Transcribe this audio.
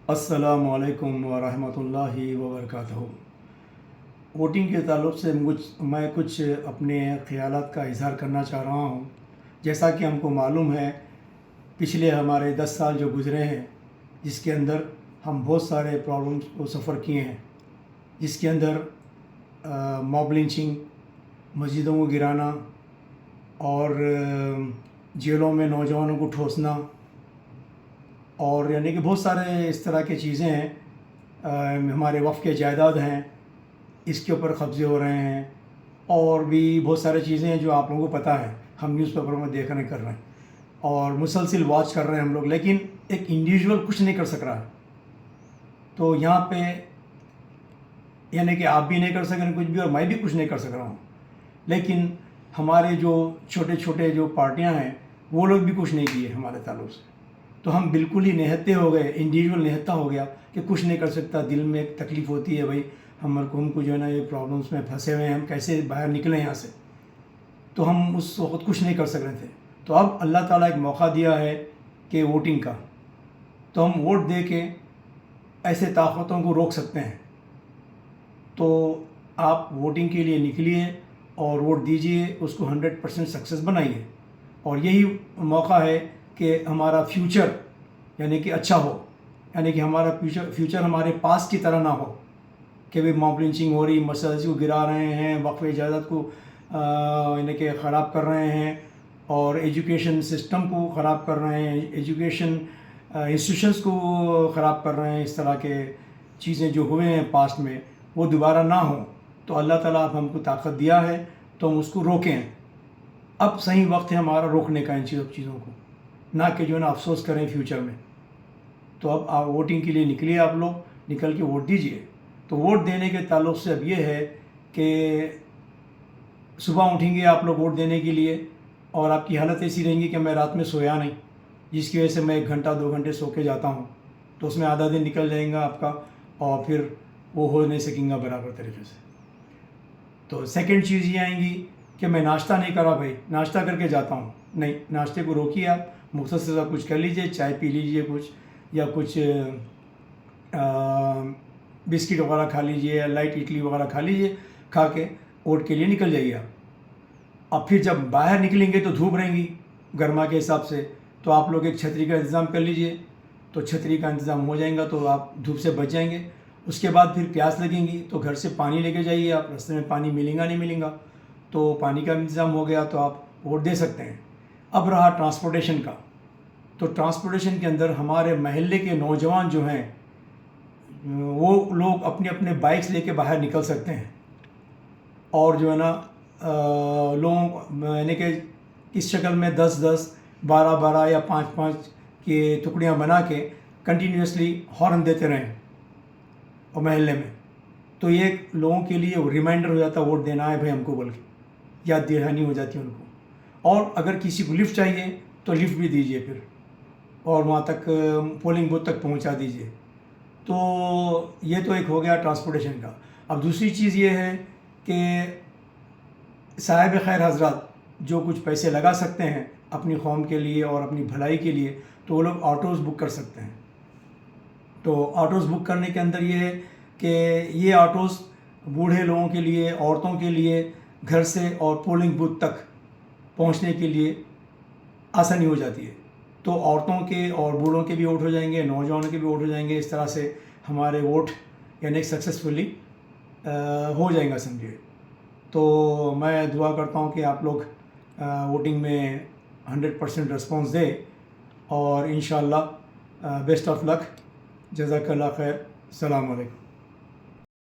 السلام علیکم ورحمۃ اللہ وبرکاتہ۔ ووٹنگ کے تعلق سے میں کچھ اپنے خیالات کا اظہار کرنا چاہ رہا ہوں۔ جیسا کہ ہم کو معلوم ہے، پچھلے ہمارے 10 سال جو گزرے ہیں، جس کے اندر ہم بہت سارے پرابلمس کو سفر کیے ہیں، جس کے اندر موب لنچنگ، مسجدوں کو گرانا اور جیلوں میں نوجوانوں کو ٹھوسنا، اور یعنی کہ بہت سارے اس طرح کی چیزیں ہیں۔ ہمارے وقف کے جائیداد ہیں، اس کے اوپر قبضے ہو رہے ہیں، اور بھی بہت سارے چیزیں ہیں جو آپ لوگوں کو پتہ ہے، ہم نیوز پیپر میں دیکھ رہے کر رہے ہیں اور مسلسل واچ کر رہے ہیں ہم لوگ، لیکن ایک انڈیویجول کچھ نہیں کر سک رہا ہے۔ تو یہاں پہ یعنی کہ آپ بھی نہیں کر سک رہے کچھ بھی، اور میں بھی کچھ نہیں کر سک رہا ہوں، لیکن ہمارے جو چھوٹے چھوٹے جو پارٹیاں ہیں وہ لوگ بھی کچھ نہیں کیے ہمارے تعلق سے۔ تو ہم بالکل ہی نہتے ہو گئے، انڈیویجول نہتا ہو گیا کہ کچھ نہیں کر سکتا۔ دل میں ایک تکلیف ہوتی ہے، بھائی ہم کو جو ہے نا یہ پرابلمس میں پھنسے ہوئے ہیں، ہم کیسے باہر نکلیں یہاں سے۔ تو ہم اس وقت کچھ نہیں کر سک رہے تھے۔ تو اب اللہ تعالیٰ ایک موقع دیا ہے کہ ووٹنگ کا، تو ہم ووٹ دے کے ایسے طاقتوں کو روک سکتے ہیں۔ تو آپ ووٹنگ کے لیے نکلیے اور ووٹ دیجئے، اس کو 100% سکسیس بنائیے، اور یہی موقع ہے کہ ہمارا فیوچر یعنی کہ اچھا ہو، یعنی کہ ہمارا فیوچر ہمارے پاس کی طرح نہ ہو کہ بھی موب لنچنگ ہو رہی، مساجد کو گرا رہے ہیں، وقف جائیداد کو یعنی کہ خراب کر رہے ہیں، اور ایجوکیشن سسٹم کو خراب کر رہے ہیں، ایجوکیشن انسٹیٹیوشنس کو خراب کر رہے ہیں۔ اس طرح کے چیزیں جو ہوئے ہیں پاسٹ میں وہ دوبارہ نہ ہوں۔ تو اللہ تعالیٰ اب ہم کو طاقت دیا ہے تو ہم اس کو روکیں۔ اب صحیح وقت ہے ہمارا روکنے کا ان چیزوں کو، نہ کہ جو ہے نا افسوس کریں فیوچر میں۔ تو اب آپ ووٹنگ کے لیے نکلیے، آپ لوگ نکل کے ووٹ دیجئے۔ تو ووٹ دینے کے تعلق سے اب یہ ہے کہ صبح اٹھیں گے آپ لوگ ووٹ دینے کے لیے، اور آپ کی حالت ایسی رہیں گی کہ میں رات میں سویا نہیں، جس کی وجہ سے میں 1 گھنٹہ 2 گھنٹے سو کے جاتا ہوں، تو اس میں آدھا دن نکل جائے گا آپ کا، اور پھر وہ ہو نہیں سکیں گا برابر طریقے سے۔ تو سیکنڈ چیز یہ آئیں گی کہ میں ناشتہ نہیں کرا، بھائی ناشتہ کر کے جاتا ہوں، نہیں، ناشتے کو روکیے، آپ مختصر سا کچھ کر لیجئے، چائے پی لیجئے کچھ، یا کچھ بسکٹ وغیرہ کھا لیجئے، یا لائٹ اڈلی وغیرہ کھا لیجئے، کھا کے ووٹ کے لیے نکل جائیے آپ۔ اب پھر جب باہر نکلیں گے تو دھوپ رہیں گی گرما کے حساب سے، تو آپ لوگ ایک چھتری کا انتظام کر لیجئے، تو چھتری کا انتظام ہو جائے گا تو آپ دھوپ سے بچ جائیں گے۔ اس کے بعد پھر پیاس لگیں گی تو گھر سے پانی لے کے جائیے آپ، راستے میں پانی ملے گا نہیں ملے گا، تو پانی کا انتظام ہو گیا تو آپ ووٹ دے سکتے ہیں۔ اب رہا ٹرانسپورٹیشن کا، تو ٹرانسپورٹیشن کے اندر ہمارے محلے کے نوجوان جو ہیں وہ لوگ اپنے اپنے بائکس لے کے باہر نکل سکتے ہیں، اور جو ہے نا لوگوں یعنی کہ اس شکل میں 10-10 12-12 یا 5-5 کے ٹکڑیاں بنا کے کنٹینیوسلی ہارن دیتے رہیں اور محلے میں، تو یہ لوگوں کے لیے ریمائنڈر ہو جاتا ہے ووٹ دینا ہے بھائی ہم کو، بول کے یاد دہانی ہو جاتی ہے ان کو۔ اور اگر کسی کو لفٹ چاہیے تو لفٹ بھی دیجیے پھر، اور وہاں تک پولنگ بوتھ تک پہنچا دیجیے۔ تو یہ تو ایک ہو گیا ٹرانسپورٹیشن کا۔ اب دوسری چیز یہ ہے کہ صاحب خیر حضرات جو کچھ پیسے لگا سکتے ہیں اپنی قوم کے لیے اور اپنی بھلائی کے لیے، تو وہ لوگ آٹوز بک کر سکتے ہیں۔ تو آٹوز بک کرنے کے اندر یہ ہے کہ یہ آٹوز بوڑھے لوگوں کے لیے، عورتوں کے لیے گھر سے اور پولنگ بوتھ تک پہنچنے کے لیے آسانی ہو جاتی ہے۔ تو عورتوں کے اور بوڑھوں کے بھی ووٹ ہو جائیں گے، نوجوانوں کے بھی ووٹ ہو جائیں گے، اس طرح سے ہمارے ووٹ یعنی سکسیسفلی ہو جائیں گا سمجھیے۔ تو میں دعا کرتا ہوں کہ آپ لوگ ووٹنگ میں 100% رسپانس دیں، اور انشاءاللہ بیسٹ آف لک، جزاک اللہ خیر، السلام علیکم۔